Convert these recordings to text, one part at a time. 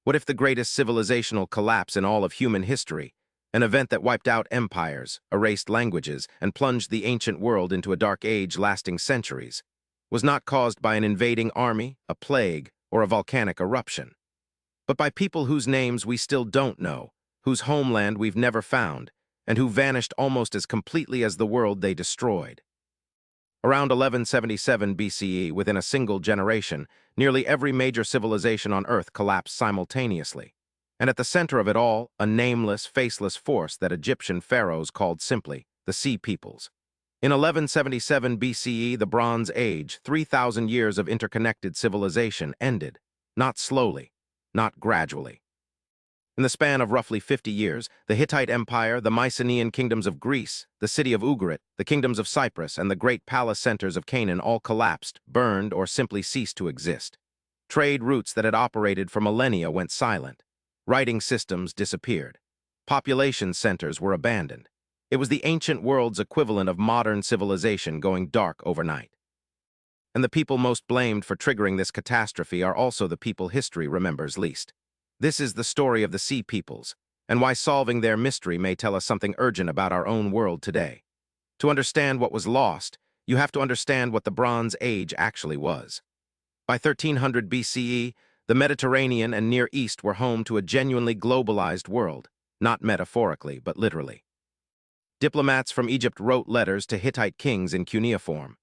What if the greatest civilizational collapse in all of human history, an event that wiped out empires, erased languages, and plunged the ancient world into a dark age lasting centuries, was not caused by an invading army, a plague, or a volcanic eruption, but by people whose names we still don't know, whose homeland we've never found, and who vanished almost as completely as the world they destroyed? Around 1177 BCE, within a single generation, nearly every major civilization on Earth collapsed simultaneously. And at the center of it all, a nameless, faceless force that Egyptian pharaohs called simply the Sea Peoples. In 1177 BCE, the Bronze Age, 3,000 years of interconnected civilization, ended, not slowly, not gradually. In the span of roughly 50 years, the Hittite Empire, the Mycenaean kingdoms of Greece, the city of Ugarit, the kingdoms of Cyprus, and the great palace centers of Canaan all collapsed, burned, or simply ceased to exist. Trade routes that had operated for millennia went silent. Writing systems disappeared. Population centers were abandoned. It was the ancient world's equivalent of modern civilization going dark overnight. And the people most blamed for triggering this catastrophe are also the people history remembers least. This is the story of the Sea Peoples, and why solving their mystery may tell us something urgent about our own world today. To understand what was lost, you have to understand what the Bronze Age actually was. By 1300 BCE, the Mediterranean and Near East were home to a genuinely globalized world, not metaphorically, but literally. Diplomats from Egypt wrote letters to Hittite kings in cuneiform.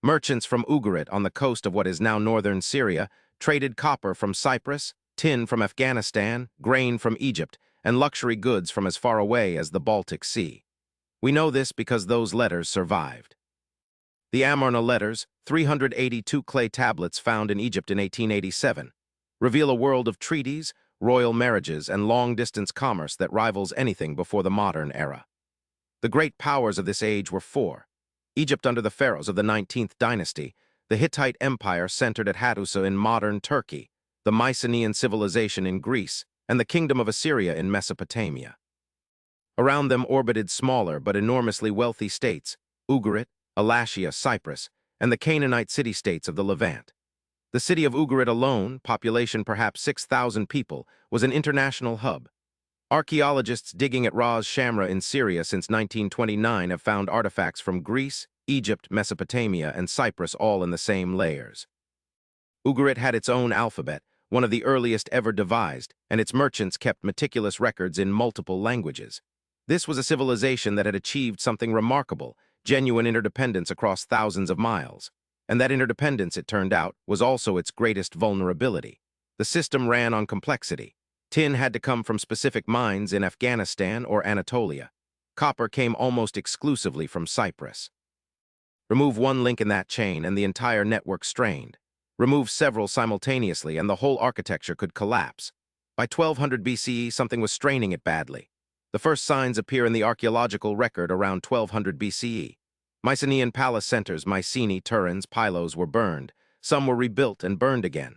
Merchants from Ugarit on the coast of what is now northern Syria traded copper from Cyprus, tin from Afghanistan, grain from Egypt, and luxury goods from as far away as the Baltic Sea. We know this because those letters survived. The Amarna letters, 382 clay tablets found in Egypt in 1887, reveal a world of treaties, royal marriages, and long-distance commerce that rivals anything before the modern era. The great powers of this age were four: Egypt under the pharaohs of the 19th dynasty, the Hittite Empire centered at Hattusa in modern Turkey, the Mycenaean civilization in Greece, and the kingdom of Assyria in Mesopotamia. Around them orbited smaller but enormously wealthy states, Ugarit, Elashia, Cyprus, and the Canaanite city-states of the Levant. The city of Ugarit alone, population perhaps 6,000 people, was an international hub. Archaeologists digging at Ras Shamra in Syria since 1929 have found artifacts from Greece, Egypt, Mesopotamia, and Cyprus all in the same layers. Ugarit had its own alphabet, one of the earliest ever devised, and its merchants kept meticulous records in multiple languages. This was a civilization that had achieved something remarkable, genuine interdependence across thousands of miles. And that interdependence, it turned out, was also its greatest vulnerability. The system ran on complexity. Tin had to come from specific mines in Afghanistan or Anatolia. Copper came almost exclusively from Cyprus. Remove one link in that chain and the entire network strained. Remove several simultaneously and the whole architecture could collapse. By 1200 BCE, something was straining it badly. The first signs appear in the archaeological record around 1200 BCE. Mycenaean palace centers, Mycenae, Turins, Pylos, were burned. Some were rebuilt and burned again.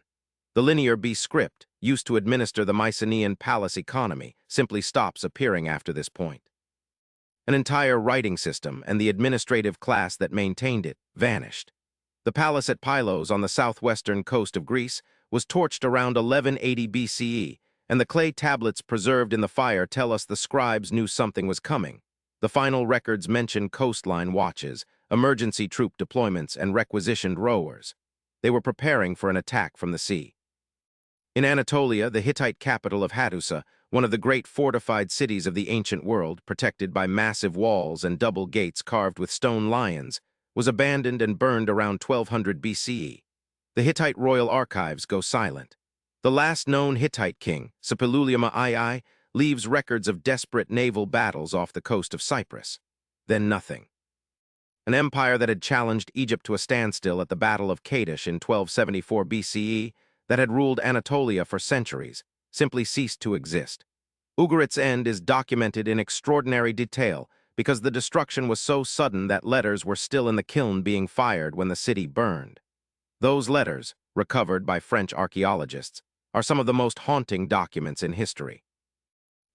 The linear B script, used to administer the Mycenaean palace economy, simply stops appearing after this point. An entire writing system and the administrative class that maintained it vanished. The palace at Pylos on the southwestern coast of Greece was torched around 1180 BCE, and the clay tablets preserved in the fire tell us the scribes knew something was coming. The final records mention coastline watches, emergency troop deployments, and requisitioned rowers. They were preparing for an attack from the sea. In Anatolia, the Hittite capital of Hattusa, one of the great fortified cities of the ancient world, protected by massive walls and double gates carved with stone lions, was abandoned and burned around 1200 BCE. The Hittite royal archives go silent. The last known Hittite king, Suppiluliuma II, leaves records of desperate naval battles off the coast of Cyprus. Then nothing. An empire that had challenged Egypt to a standstill at the Battle of Kadesh in 1274 BCE, that had ruled Anatolia for centuries, simply ceased to exist. Ugarit's end is documented in extraordinary detail because the destruction was so sudden that letters were still in the kiln being fired when the city burned. Those letters, recovered by French archaeologists, are some of the most haunting documents in history.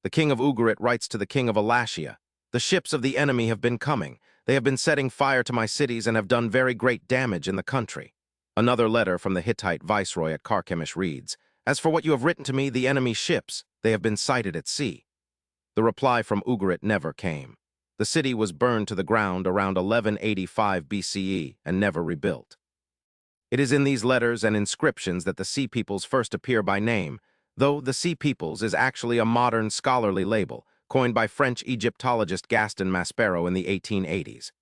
The king of Ugarit writes to the king of Elashia, "The ships of the enemy have been coming. They have been setting fire to my cities and have done very great damage in the country." Another letter from the Hittite viceroy at Carchemish reads, As for what you have written to me, the enemy ships, they have been sighted at sea." The reply from Ugarit never came. The city was burned to the ground around 1185 BCE and never rebuilt. It is in these letters and inscriptions that the Sea Peoples first appear by name, though the Sea Peoples is actually a modern scholarly label, coined by French Egyptologist Gaston Maspero in the 1880s.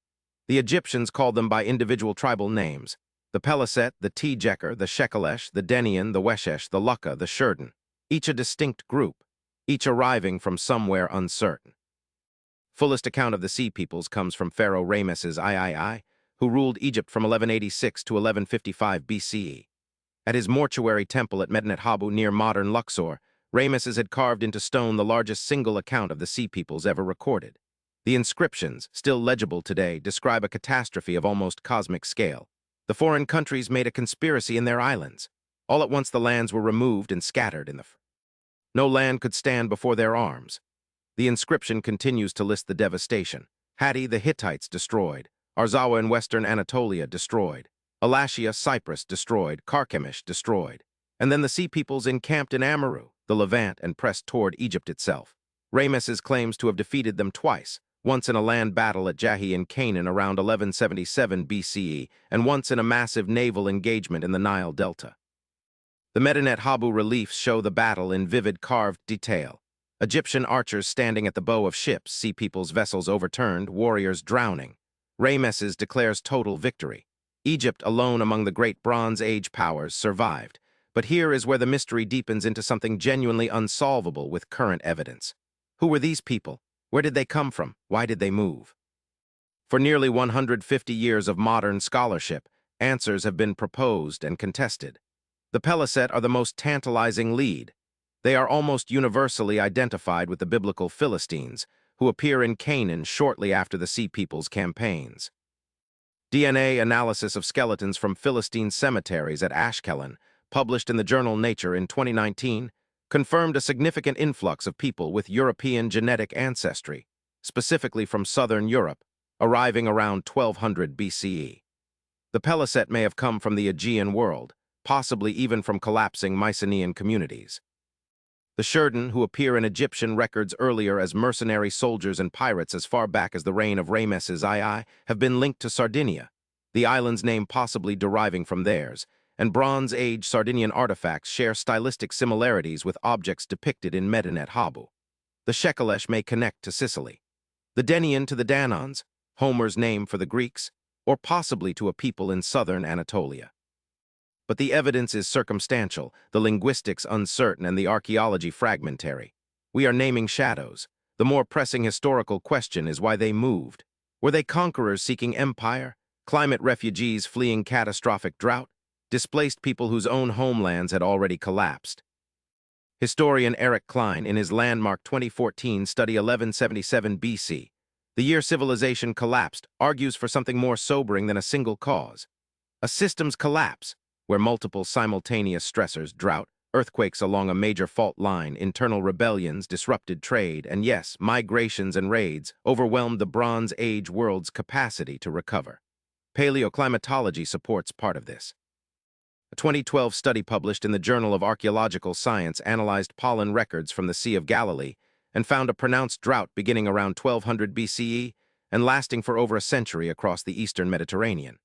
The Egyptians called them by individual tribal names: the Peliset, the Tejeker, the Shekelesh, the Denian, the Weshesh, the Lucca, the Shurden, each a distinct group, each arriving from somewhere uncertain. Fullest account of the Sea Peoples comes from Pharaoh Ramesses III, who ruled Egypt from 1186 to 1155 BCE. At his mortuary temple at Medinet Habu near modern Luxor, Ramesses had carved into stone the largest single account of the Sea Peoples ever recorded. The inscriptions, still legible today, describe a catastrophe of almost cosmic scale. The foreign countries made a conspiracy in their islands. All at once the lands were removed and scattered in the No land could stand before their arms. The inscription continues to list the devastation. Hatti, the Hittites, destroyed. Arzawa in western Anatolia, destroyed. Alashia, Cyprus, destroyed. Carchemish, destroyed. And then the Sea Peoples encamped in Amurru, the Levant, and pressed toward Egypt itself. Ramesses claims to have defeated them twice, once in a land battle at Jahi in Canaan around 1177 BCE, and once in a massive naval engagement in the Nile Delta. The Medinet Habu reliefs show the battle in vivid carved detail. Egyptian archers standing at the bow of ships, Sea Peoples' vessels overturned, warriors drowning. Ramesses declares total victory. Egypt, alone among the great Bronze Age powers, survived. But here is where the mystery deepens into something genuinely unsolvable with current evidence. Who were these people? Where did they come from? Why did they move? For nearly 150 years of modern scholarship, answers have been proposed and contested. The Peliset are the most tantalizing lead. They are almost universally identified with the biblical Philistines, who appear in Canaan shortly after the Sea Peoples' campaigns. DNA analysis of skeletons from Philistine cemeteries at Ashkelon, published in the journal Nature in 2019, confirmed a significant influx of people with European genetic ancestry, specifically from southern Europe, arriving around 1200 BCE. The Peliset may have come from the Aegean world, possibly even from collapsing Mycenaean communities. The Shurden, who appear in Egyptian records earlier as mercenary soldiers and pirates as far back as the reign of Ramesses II, have been linked to Sardinia, the island's name possibly deriving from theirs, and Bronze Age Sardinian artifacts share stylistic similarities with objects depicted in Medinet Habu. The Shekelesh may connect to Sicily, the Denian to the Danons, Homer's name for the Greeks, or possibly to a people in southern Anatolia. But the evidence is circumstantial, the linguistics uncertain, and the archaeology fragmentary. We are naming shadows. The more pressing historical question is why they moved. Were they conquerors seeking empire, climate refugees fleeing catastrophic drought, displaced people whose own homelands had already collapsed? Historian Eric Klein, in his landmark 2014 study 1177 BC, the year civilization collapsed, argues for something more sobering than a single cause. A system's collapse, where multiple simultaneous stressors, drought, earthquakes along a major fault line, internal rebellions, disrupted trade, and yes, migrations and raids, overwhelmed the Bronze Age world's capacity to recover. Paleoclimatology supports part of this. A 2012 study published in the Journal of Archaeological Science analyzed pollen records from the Sea of Galilee and found a pronounced drought beginning around 1200 BCE and lasting for over a century across the eastern Mediterranean.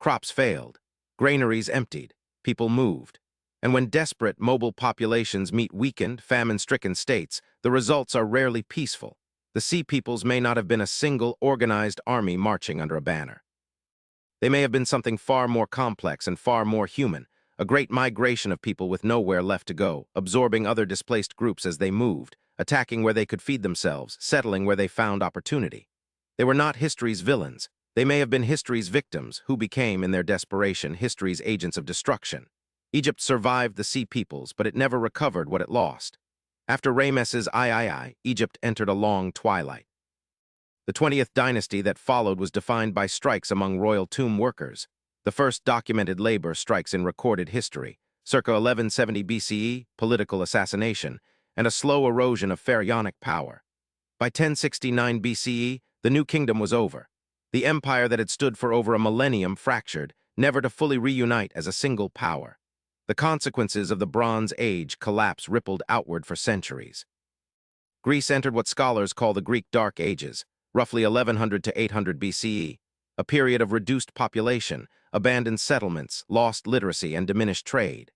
Crops failed. Granaries emptied, people moved, and when desperate, mobile populations meet weakened, famine-stricken states, the results are rarely peaceful. The Sea Peoples may not have been a single, organized army marching under a banner. They may have been something far more complex and far more human, a great migration of people with nowhere left to go, absorbing other displaced groups as they moved, attacking where they could feed themselves, settling where they found opportunity. They were not history's villains. They may have been history's victims, who became, in their desperation, history's agents of destruction. Egypt survived the Sea Peoples, but it never recovered what it lost. After Ramesses III, Egypt entered a long twilight. The 20th dynasty that followed was defined by strikes among royal tomb workers, the first documented labor strikes in recorded history, circa 1170 BCE, political assassination, and a slow erosion of pharaonic power. By 1069 BCE, the new kingdom was over. The empire that had stood for over a millennium fractured, never to fully reunite as a single power. The consequences of the Bronze Age collapse rippled outward for centuries. Greece entered what scholars call the Greek Dark Ages, roughly 1100 to 800 BCE, a period of reduced population, abandoned settlements, lost literacy, and diminished trade.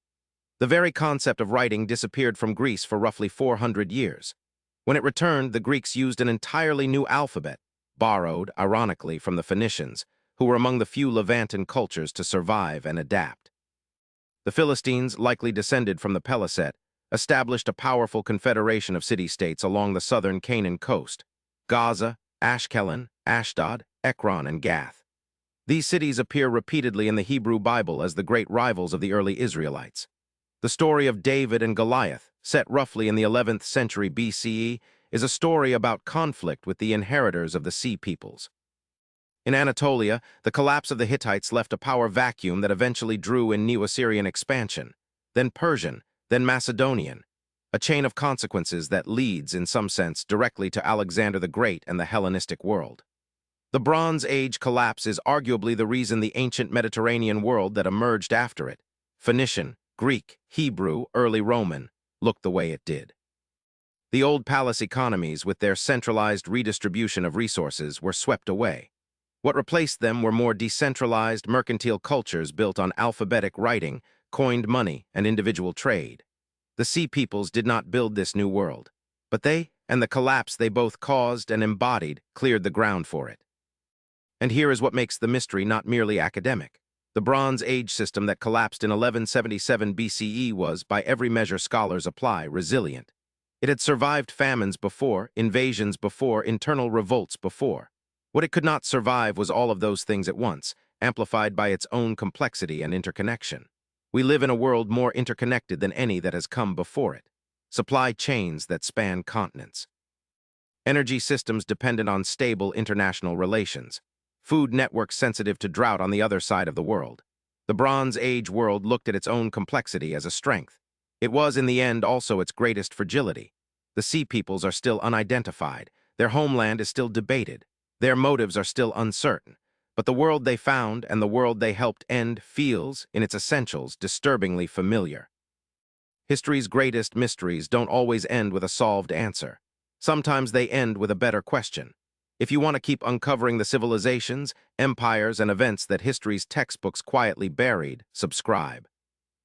The very concept of writing disappeared from Greece for roughly 400 years. When it returned, the Greeks used an entirely new alphabet, borrowed, ironically, from the Phoenicians, who were among the few Levantan cultures to survive and adapt. The Philistines, likely descended from the Peliset, established a powerful confederation of city-states along the southern Canaan coast: Gaza, Ashkelon, Ashdod, Ekron, and Gath. These cities appear repeatedly in the Hebrew Bible as the great rivals of the early Israelites. The story of David and Goliath, set roughly in the 11th century BCE, is a story about conflict with the inheritors of the Sea Peoples. In Anatolia, the collapse of the Hittites left a power vacuum that eventually drew in Neo-Assyrian expansion, then Persian, then Macedonian, a chain of consequences that leads, in some sense, directly to Alexander the Great and the Hellenistic world. The Bronze Age collapse is arguably the reason the ancient Mediterranean world that emerged after it, Phoenician, Greek, Hebrew, early Roman, looked the way it did. The old palace economies, with their centralized redistribution of resources, were swept away. What replaced them were more decentralized, mercantile cultures built on alphabetic writing, coined money, and individual trade. The Sea Peoples did not build this new world, but they, and the collapse they both caused and embodied, cleared the ground for it. And here is what makes the mystery not merely academic. The Bronze Age system that collapsed in 1177 BCE was, by every measure scholars apply, resilient. It had survived famines before, invasions before, internal revolts before. What it could not survive was all of those things at once, amplified by its own complexity and interconnection. We live in a world more interconnected than any that has come before it. Supply chains that span continents. Energy systems dependent on stable international relations. Food networks sensitive to drought on the other side of the world. The Bronze Age world looked at its own complexity as a strength. It was, in the end, also its greatest fragility. The Sea Peoples are still unidentified. Their homeland is still debated. Their motives are still uncertain. But the world they found and the world they helped end feels, in its essentials, disturbingly familiar. History's greatest mysteries don't always end with a solved answer. Sometimes they end with a better question. If you want to keep uncovering the civilizations, empires, and events that history's textbooks quietly buried, subscribe.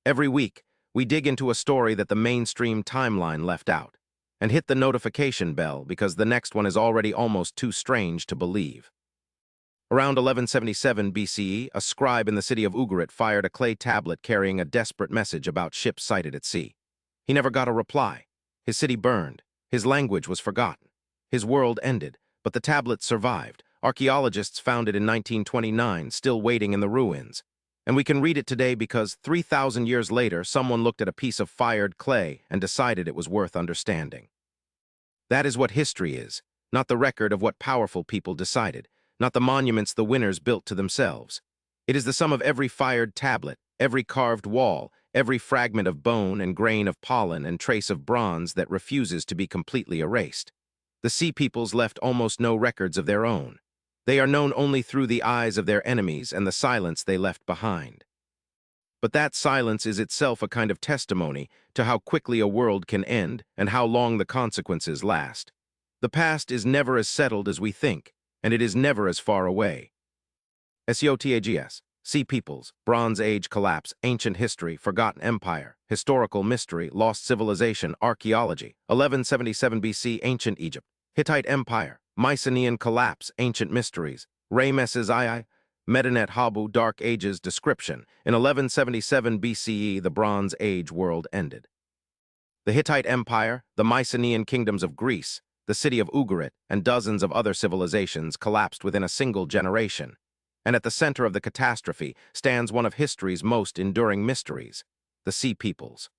Every week, we dig into a story that the mainstream timeline left out. And hit the notification bell because the next one is already almost too strange to believe. Around 1177 BCE, a scribe in the city of Ugarit fired a clay tablet carrying a desperate message about ships sighted at sea. He never got a reply. His city burned. His language was forgotten. His world ended, but the tablet survived. Archaeologists found it in 1929, still waiting in the ruins. And we can read it today because 3,000 years later, someone looked at a piece of fired clay and decided it was worth understanding. That is what history is, not the record of what powerful people decided, not the monuments the winners built to themselves. It is the sum of every fired tablet, every carved wall, every fragment of bone and grain of pollen and trace of bronze that refuses to be completely erased. The Sea Peoples left almost no records of their own. They are known only through the eyes of their enemies and the silence they left behind. But that silence is itself a kind of testimony to how quickly a world can end and how long the consequences last. The past is never as settled as we think, and it is never as far away. SEOTAGS, Sea Peoples, Bronze Age collapse, ancient history, forgotten empire, historical mystery, lost civilization, archaeology, 1177 BC, ancient Egypt, Hittite empire, Mycenaean collapse, ancient mysteries, Ramesses II, Medinet Habu, Dark Ages description. In 1177 BCE, the Bronze Age world ended. The Hittite Empire, the Mycenaean kingdoms of Greece, the city of Ugarit, and dozens of other civilizations collapsed within a single generation. And at the center of the catastrophe stands one of history's most enduring mysteries, the Sea Peoples.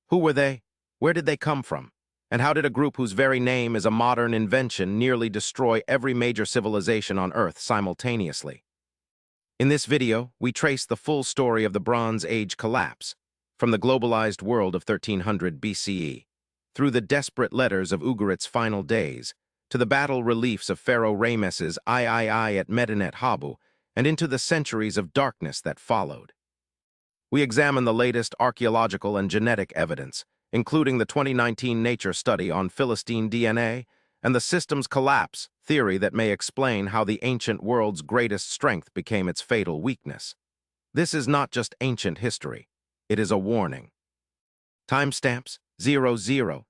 Who were they? Where did they come from? And how did a group whose very name is a modern invention nearly destroy every major civilization on Earth simultaneously? In this video, we trace the full story of the Bronze Age collapse, from the globalized world of 1300 BCE, through the desperate letters of Ugarit's final days, to the battle reliefs of Pharaoh Ramesses III at Medinet Habu, and into the centuries of darkness that followed. We examine the latest archaeological and genetic evidence, including the 2019 Nature study on Philistine DNA and the system's collapse theory that may explain how the ancient world's greatest strength became its fatal weakness. This is not just ancient history. It is a warning. Timestamps 0000,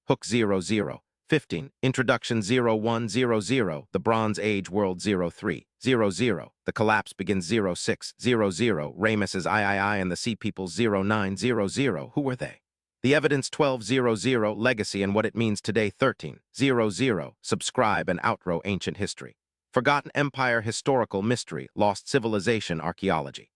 Hook 00, Introduction 0100, The Bronze Age World 0300, The Collapse begins 0600, Ramesses III and the Sea Peoples 0900, Who were they? The Evidence 1200, Legacy and What It Means Today 1300, Subscribe and Outro Ancient History. Forgotten Empire Historical Mystery, Lost Civilization Archaeology.